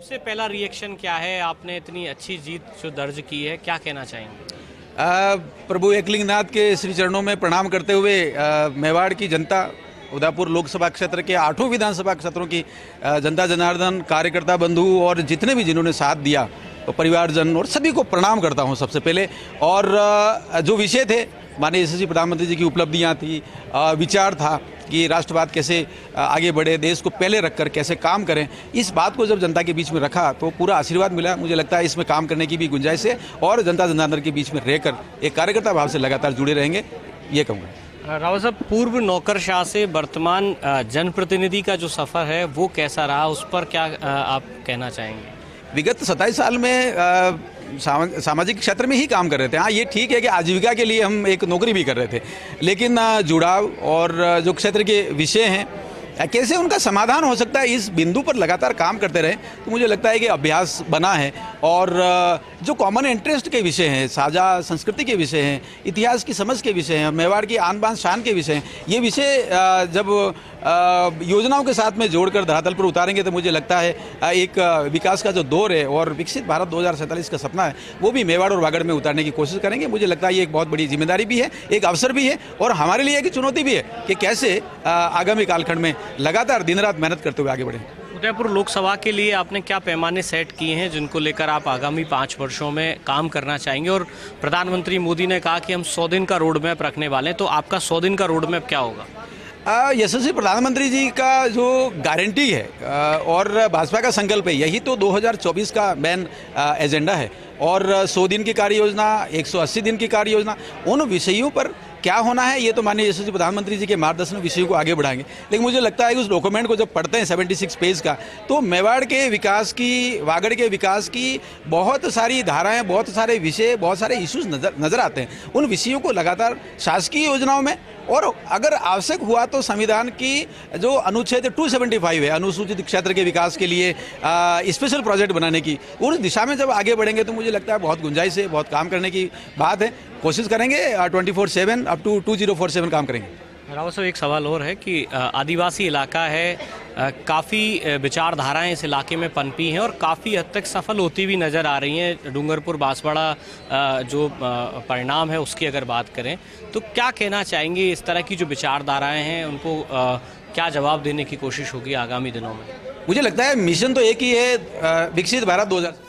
सबसे पहला रिएक्शन क्या है? आपने इतनी अच्छी जीत जो दर्ज की है, क्या कहना चाहेंगे? प्रभु एकलिंगनाथ के श्री चरणों में प्रणाम करते हुए मेवाड़ की जनता, उदयपुर लोकसभा क्षेत्र के 8 विधानसभा क्षेत्रों की जनता जनार्दन, कार्यकर्ता बंधु और जितने भी जिन्होंने साथ दिया, तो परिवारजन और सभी को प्रणाम करता हूं सबसे पहले। और जो विषय थे, माननीय यशस्वी प्रधानमंत्री जी की उपलब्धियां थी, विचार था कि राष्ट्रवाद कैसे आगे बढ़े, देश को पहले रखकर कैसे काम करें, इस बात को जब जनता के बीच में रखा तो पूरा आशीर्वाद मिला। मुझे लगता है इसमें काम करने की भी गुंजाइश है और जनता जनार्दन के बीच में रहकर एक कार्यकर्ता भाव से लगातार जुड़े रहेंगे, ये कहूँगा। रावत साहब, पूर्व नौकरशाह से वर्तमान जनप्रतिनिधि का जो सफ़र है वो कैसा रहा, उस पर क्या आप कहना चाहेंगे? विगत 27 साल में सामाजिक क्षेत्र में ही काम कर रहे थे। हाँ, ये ठीक है कि आजीविका के लिए हम एक नौकरी भी कर रहे थे, लेकिन जुड़ाव और जो क्षेत्र के विषय हैं, कैसे उनका समाधान हो सकता है, इस बिंदु पर लगातार काम करते रहे तो मुझे लगता है कि अभ्यास बना है। और जो कॉमन इंटरेस्ट के विषय हैं, साझा संस्कृति के विषय हैं, इतिहास की समझ के विषय हैं, मेवाड़ की आन बान शान के विषय हैं, ये विषय जब योजनाओं के साथ में जोड़कर धरातल पर उतारेंगे तो मुझे लगता है एक विकास का जो दौर है और विकसित भारत 2047 का सपना है, वो भी मेवाड़ और वागड़ में उतारने की कोशिश करेंगे। मुझे लगता है ये एक बहुत बड़ी जिम्मेदारी भी है, एक अवसर भी है और हमारे लिए एक चुनौती भी है कि कैसे आगामी कालखंड में लगातार दिन रात मेहनत करते हुए आगे बढ़े। उदयपुर लोकसभा के लिए आपने क्या पैमाने सेट किए हैं जिनको लेकर आप आगामी 5 वर्षों में काम करना चाहेंगे? और प्रधानमंत्री मोदी ने कहा कि हम 100 दिन का रोड मैप रखने वाले हैं, तो आपका 100 दिन का रोड मैप क्या होगा? यशस्वी प्रधानमंत्री जी का जो गारंटी है और भाजपा का संकल्प है, यही तो 2024 का मेन एजेंडा है। और 100 दिन की कार्य योजना, 180 दिन की कार्य योजना, उन विषयों पर क्या होना है ये तो माननीय यशस्वी प्रधानमंत्री जी के मार्गदर्शन विषयों को आगे बढ़ाएंगे। लेकिन मुझे लगता है कि उस डॉक्यूमेंट को जब पढ़ते हैं 76 पेज का, तो मेवाड़ के विकास की, वागड़ के विकास की बहुत सारी धाराएं, बहुत सारे विषय, बहुत सारे इश्यूज नजर आते हैं। उन विषयों को लगातार शासकीय योजनाओं में और अगर आवश्यक हुआ तो संविधान की जो अनुच्छेद 275 है, अनुसूचित क्षेत्र के विकास के लिए स्पेशल प्रोजेक्ट बनाने की, उस दिशा में जब आगे बढ़ेंगे तो मुझे लगता है बहुत गुंजाइश है, बहुत काम करने की बात है। कोशिश करेंगे 24/7 अप टू 2047 काम करेंगे। रावत साहब, एक सवाल और है कि आदिवासी इलाका है, काफ़ी विचारधाराएं इस इलाके में पनपी हैं और काफ़ी हद तक सफल होती भी नज़र आ रही हैं। डूंगरपुर बांसवाड़ा जो परिणाम है उसकी अगर बात करें तो क्या कहना चाहेंगे? इस तरह की जो विचारधाराएं हैं उनको क्या जवाब देने की कोशिश होगी आगामी दिनों में? मुझे लगता है मिशन तो एक ही है, विकसित भारत 2000।